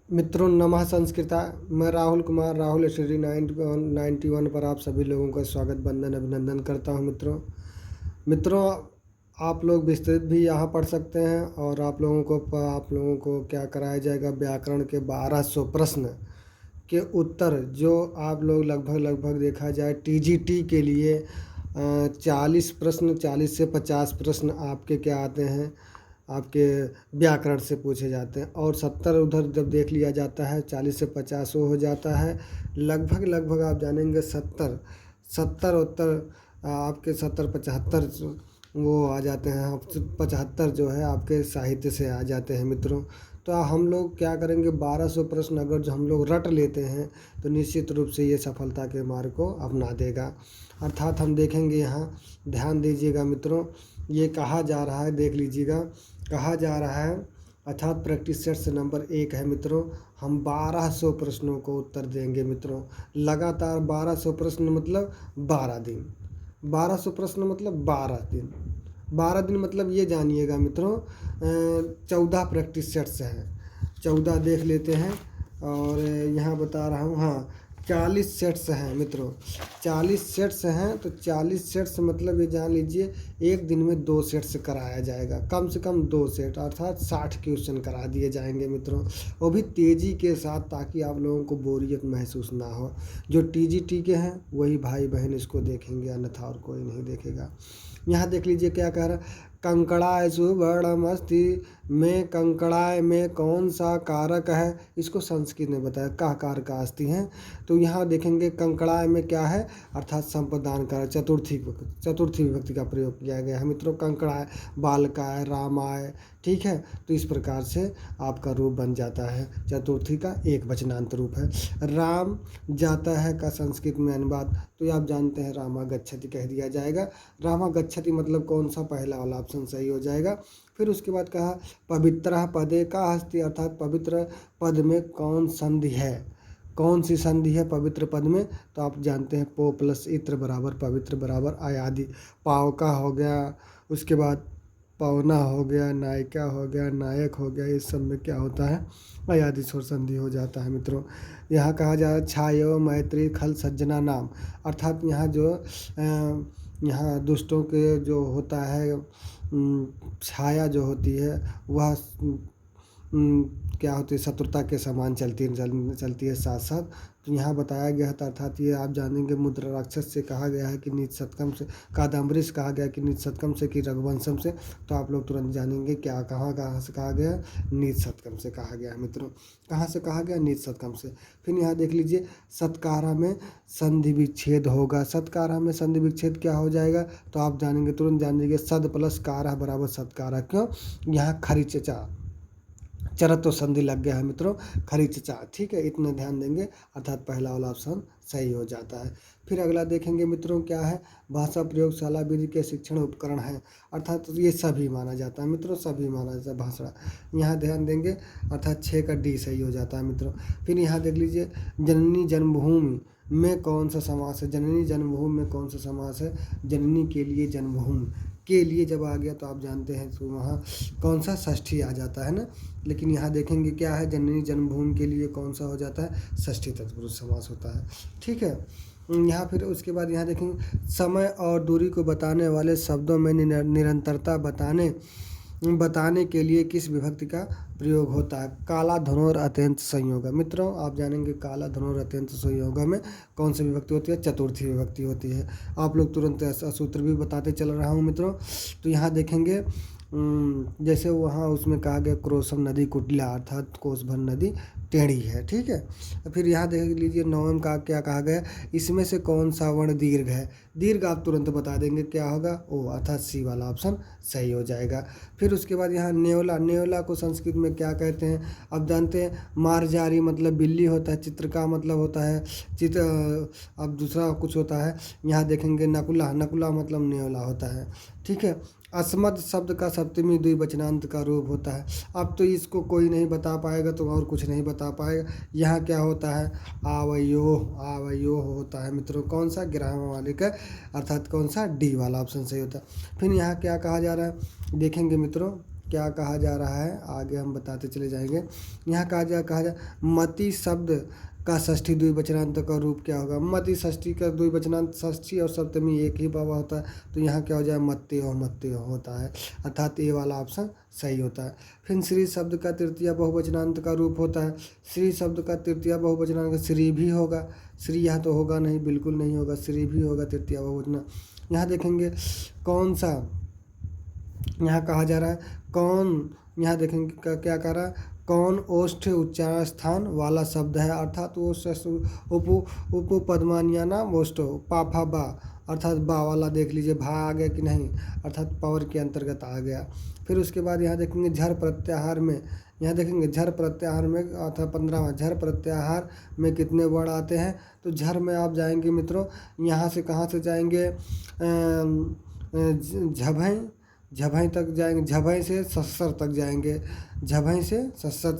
मित्रों नमः संस्कृता। मैं राहुल कुमार राहुल स्टडी 91 पर आप सभी लोगों का स्वागत वंदन अभिनंदन करता हूं। मित्रों आप लोग विस्तृत भी यहाँ पढ़ सकते हैं और आप लोगों को क्या कराया जाएगा, व्याकरण के 1200 प्रश्न के उत्तर जो आप लोग लगभग देखा जाए टीजीटी के लिए 40 प्रश्न, 40 से 50 प्रश्न आपके क्या आते हैं, आपके व्याकरण से पूछे जाते हैं। और 70 उधर जब देख लिया जाता है 40 से 50 वो हो जाता है। लगभग आप जानेंगे 70 70 उत्तर आपके 70 75 वो आ जाते हैं। 75 जो है आपके साहित्य से आ जाते हैं मित्रों। तो हम लोग क्या करेंगे, 1200 प्रश्न अगर जो हम लोग रट लेते हैं तो निश्चित रूप से ये सफलता के मार्ग को अपना देगा। अर्थात हम देखेंगे, यहाँ ध्यान दीजिएगा मित्रों, ये कहा जा रहा है, देख लीजिएगा, कहा जा रहा है अर्थात प्रैक्टिस सेट से नंबर 1 है मित्रों। हम 1200 प्रश्नों को उत्तर देंगे मित्रों। लगातार 1200 प्रश्न मतलब 12 दिन, 1200 प्रश्न मतलब 12 दिन, 12 दिन मतलब ये जानिएगा मित्रों 14 प्रैक्टिस सेट्स हैं। 14 देख लेते हैं और यहाँ बता रहा हूँ, हाँ 40 सेट्स हैं मित्रों। 40 सेट्स हैं तो 40 सेट्स मतलब ये जान लीजिए एक दिन में 2 सेट्स कराया जाएगा, कम से कम 2 सेट अर्थात 60 क्वेश्चन करा दिए जाएंगे मित्रों, वो भी तेज़ी के साथ, ताकि आप लोगों को बोरियत महसूस ना हो। जो टीजीटी के हैं वही भाई बहन इसको देखेंगे, अन्यथा और कोई नहीं देखेगा। यहाँ देख लीजिए क्या कह रहा है, कंकड़ाय सुवर्णमस्ति में कंकड़ाय में कौन सा कारक है, इसको संस्कृत में बताया का कारक अस्ति हैं। तो यहाँ देखेंगे कंकड़ाय में क्या है, अर्थात संप्रदान कारक चतुर्थी विभक्ति का प्रयोग किया गया है मित्रों। कंकड़ाय, बालकाय, रामाय, ठीक है। तो इस प्रकार से आपका रूप बन जाता है, चतुर्थी का एक वचनांत रूप है। राम जाता है का संस्कृत में अनुवाद, तो ये आप जानते हैं रामा गच्छति कह दिया जाएगा। रामा गच्छति मतलब कौन सा, पहला वाला ऑप्शन सही हो जाएगा। फिर उसके बाद कहा पवित्रः पदे का हस्ति, अर्थात पवित्र पद में कौन संधि है, कौन सी संधि है पवित्र पद में, तो आप जानते हैं पो प्लस इत्र बराबर पवित्र बराबर आयादि। पाव का हो गया, उसके बाद पवना हो गया, नायिका हो गया, नायक हो गया, इस सब में क्या होता है, अयादि स्वर संधि हो जाता है मित्रों। यहाँ कहा जा रहा है छायो मैत्री खल सज्जना नाम, अर्थात यहाँ जो यहाँ दुष्टों के जो होता है छाया जो होती है वह क्या होती है, शत्रुता के समान चलती है साथ साथ। तो यहाँ बताया गया था, अर्थात ये आप जानेंगे मुद्रा राक्षस से कहा गया है कि नीच सत्कम से, कादम्बरी से कहा गया कि नीच सत्कम से कि रघुवंशम से, तो आप लोग तुरंत जानेंगे क्या कहाँ से कहा गया, नीच सत्कम से कहा गया है मित्रों। कहाँ से कहा गया, नीच सत्कम से। फिर यहाँ देख लीजिए सत्कारा में संधि विच्छेद होगा, सत्कारा में संधि विच्छेद क्या हो जाएगा, तो आप जानेंगे, तुरंत जानेंगे सद प्लस कारा बराबर सत्कारा। क्यों, यहाँ खरी चचा चरत तो संधि लग गया है मित्रों, खरी चचा, ठीक है, इतना ध्यान देंगे, अर्थात पहला वाला ऑप्शन सही हो जाता है। फिर अगला देखेंगे मित्रों क्या है, भाषा प्रयोगशाला विधि के शिक्षण उपकरण है, अर्थात ये सभी माना जाता है मित्रों, सभी माना जाता है भाषा, यहाँ ध्यान देंगे, अर्थात 6 का डी सही हो जाता है मित्रों। फिर यहाँ देख लीजिए जननी जन्मभूमि में कौन सा समास है, जननी जन्मभूमि में कौन सा समास है, जननी के लिए जन्मभूमि के लिए जब आ गया तो आप जानते हैं तो वहाँ कौन सा षष्ठी आ जाता है ना। लेकिन यहाँ देखेंगे क्या है, जननी जन्मभूमि के लिए कौन सा हो जाता है, षष्ठी तत्पुरुष समास होता है, ठीक है। यहाँ फिर उसके बाद यहाँ देखेंगे समय और दूरी को बताने वाले शब्दों में निरंतरता बताने के लिए किस विभक्ति का प्रयोग होता है, काला धनोर अत्यंत संयोग। मित्रों आप जानेंगे काला धनोर अत्यंत संयोग में कौन सी विभक्ति होती है, चतुर्थी विभक्ति होती है। आप लोग तुरंत ऐसा सूत्र भी बताते चल रहा हूँ मित्रों। तो यहाँ देखेंगे जैसे वहाँ उसमें कहा गया क्रोशम नदी कुटिला, अर्थात कोस भर नदी टेढ़ी है, ठीक है। फिर यहाँ देख लीजिए नवम का क्या कहा गया, इसमें से कौन सा वर्ण दीर्घ है, दीर्घ आप तुरंत बता देंगे क्या होगा, ओ अर्थात सी वाला ऑप्शन सही हो जाएगा। फिर उसके बाद यहाँ नेवला, नेवला को संस्कृत में क्या कहते हैं, अब जानते हैं मारजारी मतलब बिल्ली होता है, चित्र का मतलब होता है अब दूसरा कुछ होता है। यहाँ देखेंगे नकुला, नकुला मतलब नेवला होता है, ठीक है। अस्मद शब्द का सप्तमी द्विवचनांत का रूप होता है। अब तो इसको कोई नहीं बता पाएगा तो और कुछ नहीं बता पाएगा। यहाँ क्या होता है, आवयोः, आवयोः होता है मित्रों, कौन सा, ग्राम वाले का, अर्थात कौन सा, डी वाला ऑप्शन सही होता है। फिर यहाँ क्या कहा जा रहा है, देखेंगे मित्रों क्या कहा जा रहा है आगे हम बताते चले जाएंगे। यहाँ कहा जा मति शब्द का षष्ठी द्विवचनांत का रूप क्या होगा। मति षष्ठी का द्विवचनांत षष्ठी और सप्तमी एक ही बाबा होता है, तो यहाँ क्या हो जाए मत्तेयो होता है, अर्थात ये वाला ऑप्शन सही होता है। फिर श्री शब्द का तृतीय बहुवचनांत का रूप होता है। श्री शब्द का तृतीय बहुवचनांत श्री भी होगा। श्री यहाँ तो होगा नहीं, बिल्कुल नहीं होगा, श्री भी होगा तृतीय बहुवचन। यहाँ देखेंगे कौन सा, यहाँ कहा जा रहा है कौन, यहाँ देखेंगे क्या कह रहा है, कौन ओष्ठ उच्चारण स्थान वाला शब्द है, अर्थात वो उपपदमान्या नाम ओष्ठ पाफा बा, अर्थात बा वाला देख लीजिए भा आ गया कि नहीं, अर्थात पावर के अंतर्गत आ गया। फिर उसके बाद यहाँ देखेंगे झर प्रत्याहार में, यहाँ देखेंगे झर प्रत्याहार में अर्थात 15वां झर प्रत्याहार में कितने वर्ण आते हैं। तो झर में आप जाएंगे मित्रों, यहाँ से कहाँ से जाएंगे, झभई तक जाएंगे, झभई से सस्सर तक जाएंगे, झभई से सस्सर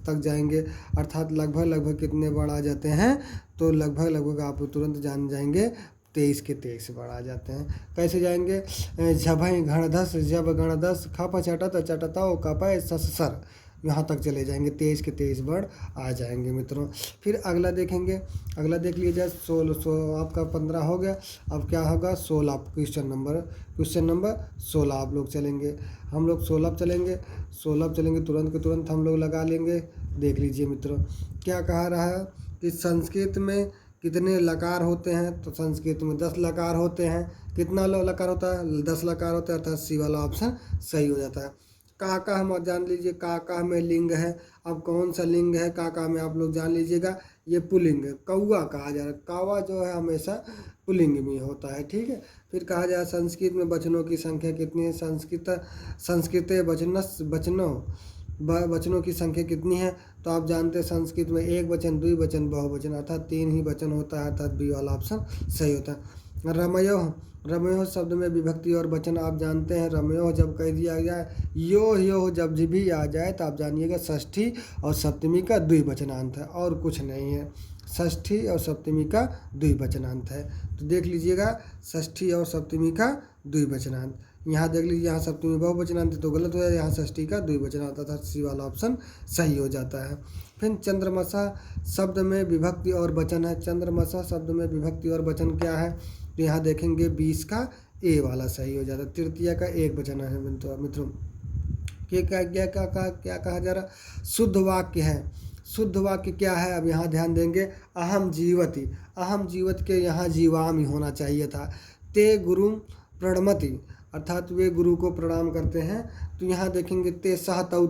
तक जाएंगे, अर्थात लगभग कितने वर्ण आ जाते हैं। तो लगभग आप तुरंत जान जाएंगे 23 के 23 वर्ण आ जाते हैं। कैसे जाएंगे, झभई गणधस जब गणधस खप चटत चटताओ कपय सस्सर, यहाँ तक चले जाएंगे, 23 के 23 वर्ण आ जाएंगे मित्रों। फिर अगला देखेंगे, अगला देख लीजिए 16 आपका 15 हो गया। अब क्या होगा 16 क्वेश्चन नंबर 16 आप लोग चलेंगे, हम लोग 16 चलेंगे तुरंत के तुरंत हम लोग लगा लेंगे। देख लीजिए मित्रों क्या कहा रहा है कि संस्कृत में कितने लकार होते हैं। तो संस्कृत में 10 लकार होते हैं। कितना लकार होता है, 10 लकार होता है, अर्थात सी वाला ऑप्शन सही हो जाता है। काका हम जान लीजिए, काका में लिंग है। अब कौन सा लिंग है काका में आप लोग जान लीजिएगा, ये पुल्लिंग है, कौआ कहा जा रहा है। कौवा जो है हमेशा पुल्लिंग में होता है, ठीक है। फिर कहा जाए संस्कृत में वचनों की संख्या कितनी है। संस्कृत वचनों की संख्या कितनी है। तो आप जानते हैं संस्कृत में एक वचन, द्विवचन, बहुवचन, अर्थात 3 ही वचन होता है, अर्थात बी वाला ऑप्शन सही होता है। रमयो शब्द में विभक्ति और वचन आप जानते हैं। रमयो जब कह दिया जाए, यो जब भी आ जाए तो आप जानिएगा षष्ठी और सप्तमी का द्विवचनांत है, और कुछ नहीं है। षष्ठी और सप्तमी का द्विवचनांत है, तो देख लीजिएगा षष्ठी और सप्तमी का द्विवचनांत। यहाँ देख लीजिए, यहाँ सप्तमी बहुवचनांत तो गलत हो जाए, यहाँ षष्ठी का द्विवचनांत था, सी वाला ऑप्शन सही हो जाता है। फिर चंद्रमसा शब्द में विभक्ति और वचन है। चंद्रमसा शब्द में विभक्ति और वचन क्या है। तो यहाँ देखेंगे 20 का ए वाला सही हो जाता है, तृतीया का एक वचन है मित्रों। क्या कहा जा रहा, शुद्ध वाक्य है। शुद्ध वाक्य क्या है, अब यहाँ ध्यान देंगे। अहम जीवत के यहाँ जीवाम ही होना चाहिए था। ते गुरु प्रणमति, अर्थात वे गुरु को प्रणाम करते हैं। तो यहाँ देखेंगे ते सहतौ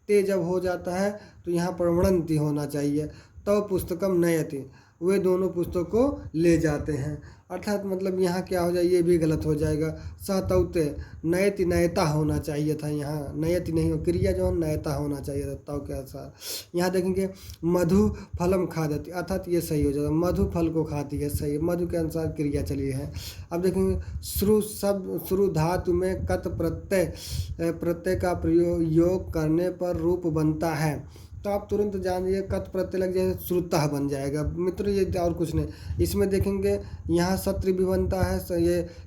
ते जब हो जाता है तो यहाँ प्रणमति होना चाहिए। तो पुस्तकम नयति, वे दोनों पुस्तकों को ले जाते हैं, अर्थात मतलब यहाँ क्या हो जाए, ये भी गलत हो जाएगा। सहतौते नयति, नयता होना चाहिए था, यहाँ नयति नहीं हो, क्रिया जो है नयता होना चाहिए था तव के अनुसार। यहाँ देखेंगे मधु फलम खादति, अर्थात ये सही हो जाएगा, मधु फल को खाती है, सही, मधु के अनुसार क्रिया चली है। अब देखेंगे श्रु धातु में कत प्रत्यय का प्रयोग करने पर रूप बनता है। तो आप तुरंत जानिए कत प्रत्यय लग जाए, श्रुतः बन जाएगा मित्रों, ये और कुछ नहीं। इसमें देखेंगे यहाँ सत्र भी बनता है,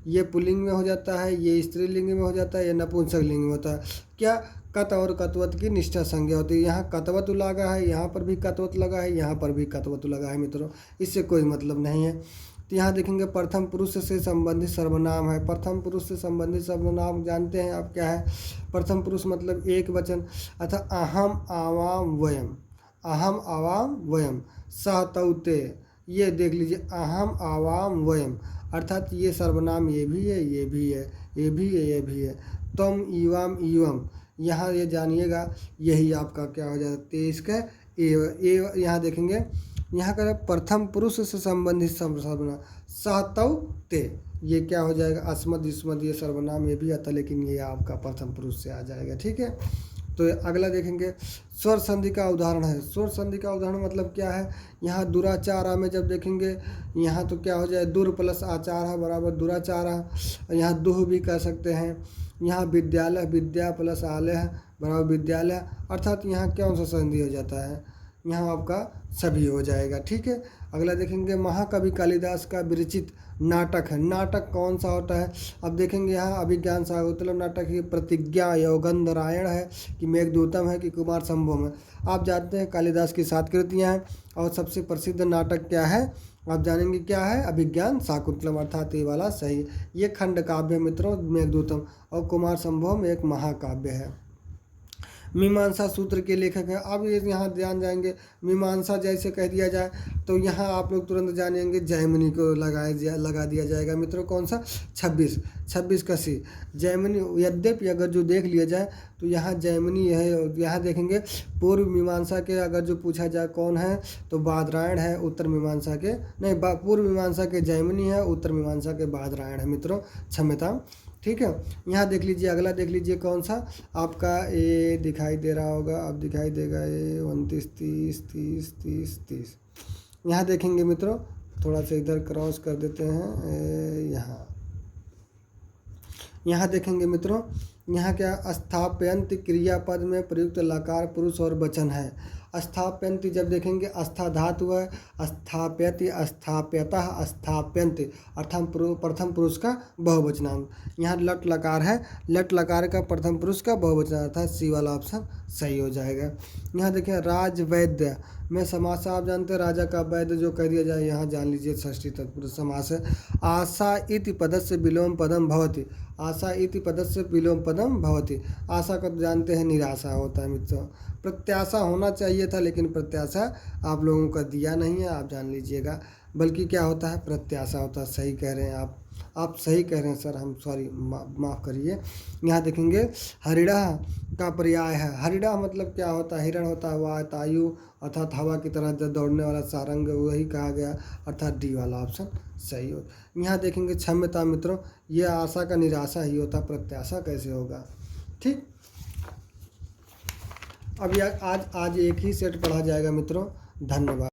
ये पुल्लिंग में हो जाता है, ये स्त्रीलिंग में हो जाता है, ये नपुंसक लिंग में होता है। क्या कत और कतवत की निष्ठा संज्ञा होती है। यहाँ कतवत लगा है, यहाँ पर भी कतवत लगा है, यहाँ पर भी कतवत लगा है मित्रों, इससे कोई मतलब नहीं है। तो यहाँ देखेंगे प्रथम पुरुष से संबंधित सर्वनाम है। प्रथम पुरुष से संबंधित सर्वनाम जानते हैं आप क्या है। प्रथम पुरुष मतलब एक वचन, अर्थात अहम आवाम वयम सहतौते, ये देख लीजिए अहम आवाम वयम, अर्थात ये सर्वनाम ये भी है। तुम इवम, यहाँ ये जानिएगा, यही आपका क्या हो जाता है 23 का ए। यहाँ देखेंगे, यहाँ का प्रथम पुरुष से संबंधित सर्वनाम सहतौते, ये क्या हो जाएगा, अस्मद इस्मद, ये सर्वनाम ये भी आता है, लेकिन ये आपका प्रथम पुरुष से आ जाएगा, ठीक है। तो अगला देखेंगे स्वर संधि का उदाहरण है। स्वर संधि का उदाहरण मतलब क्या है, यहाँ दुराचारा में जब देखेंगे, यहाँ तो क्या हो जाए, दुर प्लस आचार बराबर दुराचारा, यहाँ दुह भी कह सकते हैं। यहाँ विद्यालय, विद्या प्लस आलय बराबर विद्यालय, अर्थात यहाँ कौन सा संधि हो जाता है, यहाँ आपका सभी हो जाएगा। ठीक है, अगला देखेंगे महाकवि कालिदास का विरचित नाटक है। नाटक कौन सा होता है? अब देखेंगे यहाँ अभिज्ञान शाकुंतलम नाटक है, प्रतिज्ञा, यौगंधरायण है कि मेघदूतम है कि कुमार संभवम है। आप जानते हैं कालिदास की 7 कृतियाँ हैं और सबसे प्रसिद्ध नाटक क्या है? आप जानेंगे क्या है? अभिज्ञान शाकुंतलम, अर्थात ये वाला सही। ये खंड काव्य है मित्रों मेघदूतम, और कुमार संभवम एक महाकाव्य है। मीमांसा सूत्र के लेखक हैं। अब ये यहाँ ध्यान जाएंगे, मीमांसा जैसे कह दिया जाए तो यहाँ आप लोग तुरंत जानेंगे जैमिनी को लगा दिया जाएगा मित्रों। कौन सा? 26 का सी जैमिनी। यद्यपि अगर जो देख लिया जाए तो यहाँ जैमिनी है। यहाँ देखेंगे पूर्व मीमांसा के अगर जो पूछा जाए कौन है तो बादरायण है, उत्तर मीमांसा के नहीं, पूर्व मीमांसा के जैमिनी है, उत्तर मीमांसा के बादरायण है मित्रों, क्षम्यता। ठीक है, यहाँ देख लीजिए, अगला देख लीजिए कौन सा आपका ये दिखाई दे रहा होगा, अब दिखाई देगा ये 29, 30। यहाँ देखेंगे मित्रों, थोड़ा सा इधर क्रॉस कर देते हैं। यहाँ देखेंगे मित्रों, यहाँ क्या स्थाप्यंत क्रियापद में प्रयुक्त लकार पुरुष और वचन है। स्थाप्यंत जब देखेंगे अस्था धातु है, स्थाप्यति, स्थाप्यतः, स्थाप्यंत अर्थात प्रथम पुरुष का बहुवचनांत। यहाँ लट लकार है, लट लकार का प्रथम पुरुष का बहुवचनांत, अर्थात सी वाला ऑप्शन सही हो जाएगा। यहाँ देखिए राजवैद्य में समास आप जानते हैं, राजा का वैद्य जो कह दिया जाए, यहाँ जान लीजिए षष्ठी तत्पुरुष समास है। आशा इति पदस्य विलोम पदम भवति, आशा इति पदस्य विलोम पदम भवति। आशा का जानते हैं निराशा होता है मित्रों। प्रत्याशा होना चाहिए था लेकिन प्रत्याशा आप लोगों का दिया नहीं है, आप जान लीजिएगा, बल्कि क्या होता है? प्रत्याशा होता है। सही कह रहे हैं आप सही कह रहे हैं सर, हम सॉरी माफ़ करिए। यहाँ देखेंगे हरिड़ा का पर्याय है। हरिड़ा मतलब क्या होता है? हिरण होता है, वातायु अर्थात हवा की तरह दौड़ने वाला सारंग, वही कहा गया, अर्थात डी वाला ऑप्शन सही हो। यहाँ देखेंगे क्षम्यता मित्रों, ये आशा का निराशा ही होता, प्रत्याशा कैसे होगा? ठीक, अब आज एक ही सेट पढ़ा जाएगा मित्रों। धन्यवाद।